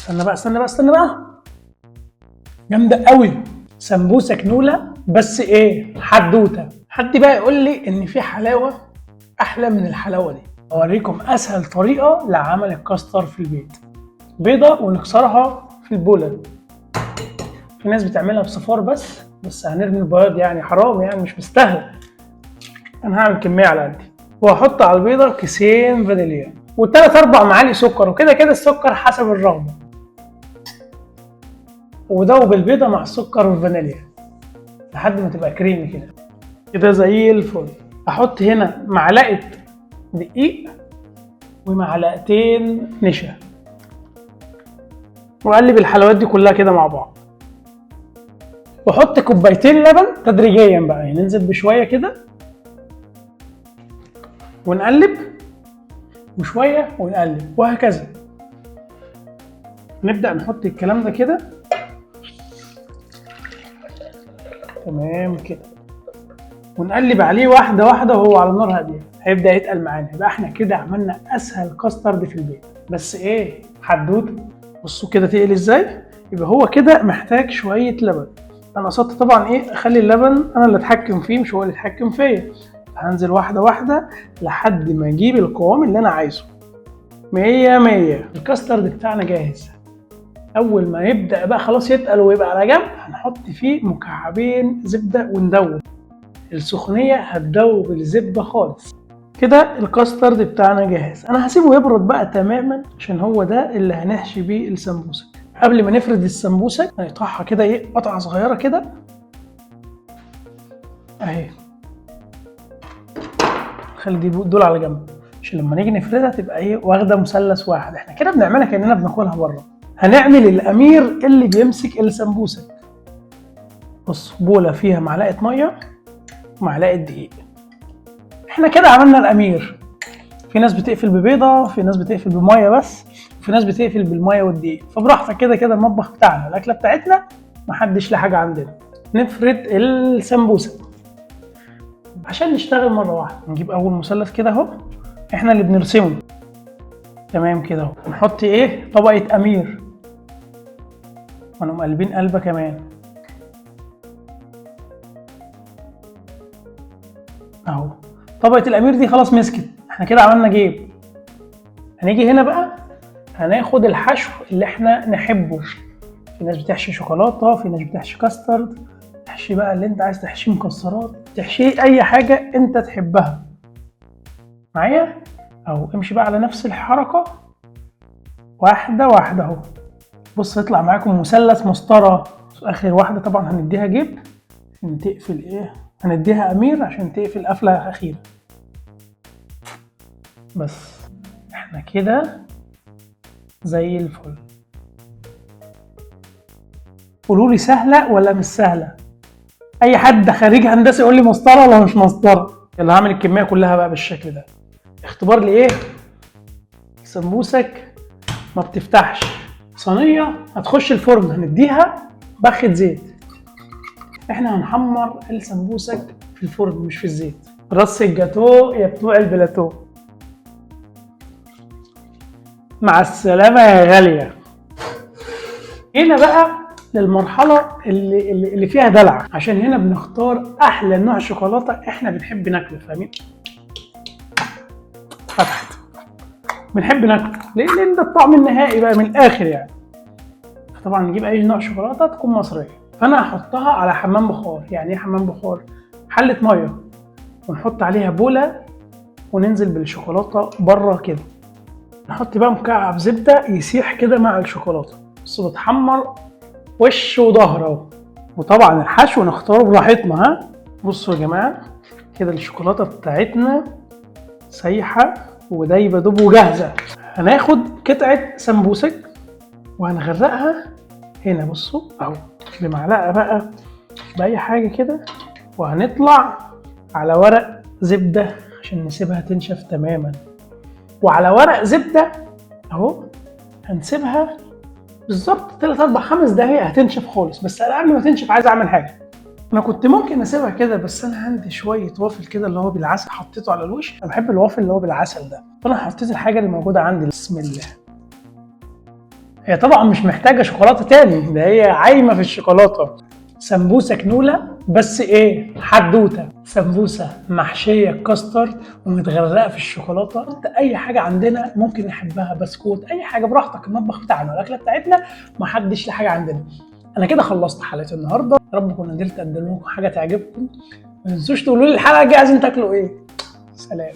استنى بقى. جامده قوي. سمبوسه كنوله، بس ايه حدوته. حد بقى يقول لي ان في حلاوه احلى من الحلاوه دي. اوريكم اسهل طريقه لعمل الكاستر في البيت. بيضه ونكسرها في البوله. في ناس بتعملها بصفار بس هنرمي البياض، يعني حرام، يعني مش مستاهله. انا هعمل كميه على قدي، وهحط على البيضه كيسين فانيليا و3 4 معالق سكر، وكده كده السكر حسب الرغبه. ودوب البيضه مع السكر والفانيليا لحد ما تبقى كريمي كده كده زي الفل. احط هنا معلقه دقيق ومعلقتين نشا، واقلب الحلويات دي كلها كده مع بعض، واحط كوبايتين لبن تدريجيا بقى، يعني ننزل بشويه كده ونقلب وشويه ونقلب وهكذا. نبدا نحط الكلام ده كده تمام كده، ونقلب عليه واحده واحده وهو على نار هاديه. هيبدا يتقل معانا. يبقى احنا كده عملنا اسهل كاسترد في البيت. بس ايه حدوته، بصوا كده تقل ازاي. يبقى هو كده محتاج شويه لبن. انا قصدت طبعا ايه اخلي اللبن انا اللي اتحكم فيه مش هو اللي يتحكم فيا. هنزل واحده واحده لحد ما اجيب القوام اللي انا عايزه. 100 100. الكاسترد بتاعنا جاهز. اول ما يبدا بقى خلاص يتقل ويبقى على جنب، هنحط فيه مكعبين زبده وندوب. السخونيه هتدوب الزبده خالص. كده الكاسترد بتاعنا جاهز. انا هسيبه يبرد بقى تماما عشان هو ده اللي هنحشي بيه السمبوسه. قبل ما نفرد السمبوسه هنقطعها كده ايه قطعه صغيره كده اهي. خلي دول على جنب عشان لما نيجي نفردها تبقى ايه واخده مثلث واحد. احنا كده بنعملها كاننا بناكلها بره. هنعمل الامير اللي بيمسك السمبوسه. بص بوله فيها معلقه ميه ومعلقه دقيق. احنا كده عملنا الامير. في ناس بتقفل ببيضه، في ناس بتقفل بميه بس، وفي ناس بتقفل بالميه والدقيق. فبراحتك كده كده المطبخ بتاعنا الاكله بتاعتنا محدش له حاجه عندنا. نفرد السمبوسه عشان نشتغل مره واحده. نجيب اول مثلث كده اهو، احنا اللي بنرسمه تمام كده اهو. نحط ايه طبقه امير ونقوم قلبين قلبه كمان اهو. طبقه الامير دي خلاص مسكت. احنا كده عملنا جيب. هنيجي هنا بقى هناخد الحشو اللي احنا نحبه. في ناس بتحشي شوكولاته، في ناس بتحشي كاسترد. تحشي بقى اللي انت عايز تحشيه، مكسرات، تحشيه اي حاجه انت تحبها معايا. اهو امشي بقى على نفس الحركه واحده واحده اهو. بص يطلع معاكم مثلث مسطره. اخر واحده طبعا هنديها جيب عشان تقفل ايه، هنديها امير عشان تقفل قفله اخيره. بس احنا كده زي الفل. قولوا لي سهله ولا مش سهله؟ اي حد خريج هندسه يقول لي مسطره ولا مش مسطره. يلا هعمل الكميه كلها بقى بالشكل ده. اختبار لايه؟ سمبوسك ما بتفتحش. صينيه هتخش الفرن هنديها بخة زيت. احنا هنحمر السمبوسك في الفرن مش في الزيت. رص الجاتو يا بتوع البلاتو. مع السلامه يا غاليه. هنا بقى للمرحله اللي فيها دلع، عشان هنا بنختار احلى نوع شوكولاته احنا بنحب ناكله. فاهمين؟ فتحت بنحب ناكله ليه؟ لان ده الطعم النهائي بقى من الاخر يعني. طبعا نجيب اي نوع شوكولاته تكون مصريه. فانا هحطها على حمام بخار. يعني ايه حمام بخار؟ حله ميه ونحط عليها بوله وننزل بالشوكولاته بره كده. نحط بقى مكعب زبده يسيح كده مع الشوكولاته. بس بتحمر وش وظهر اهو. وطبعا الحشو نختاره براحتنا. ها بصوا يا جماعه كده الشوكولاته بتاعتنا سايحه ودايبه دوب وجاهزه. هناخد قطعه سمبوسك وهنغرقها هنا. بصوا اهو بمعلقه بقى باي حاجه كده، وهنطلع على ورق زبده عشان نسيبها تنشف تماما. وعلى ورق زبده اهو هنسيبها بالظبط 3 4 5 دقايق هتنشف خالص. بس انا قبل ما تنشف عايز اعمل حاجه. انا كنت ممكن اسيبها كده بس انا عندي شويه وافل كده اللي هو بالعسل حطيته على الوش. انا بحب الوافل اللي هو بالعسل ده، فانا حطيت الحاجه اللي موجوده عندي. بسم الله. هي طبعا مش محتاجه شوكولاته تاني، ده هي عايمه في الشوكولاته. سمبوسه كنوله، بس ايه حدوته، سمبوسه محشيه كاسترد ومتغرقه في الشوكولاته. حط اي حاجه عندنا ممكن نحبها، بسكوت، اي حاجه براحتك، المطبخ بتاعنا الاكله بتاعتنا ما حدش له حاجه عندنا. انا كده خلصت حلقه النهارده، يا رب كنا قدرت اقدم لكم حاجه تعجبكم. ما تنسوش تقولوا لي الحلقه الجايه عايزين تاكلوا ايه. سلام.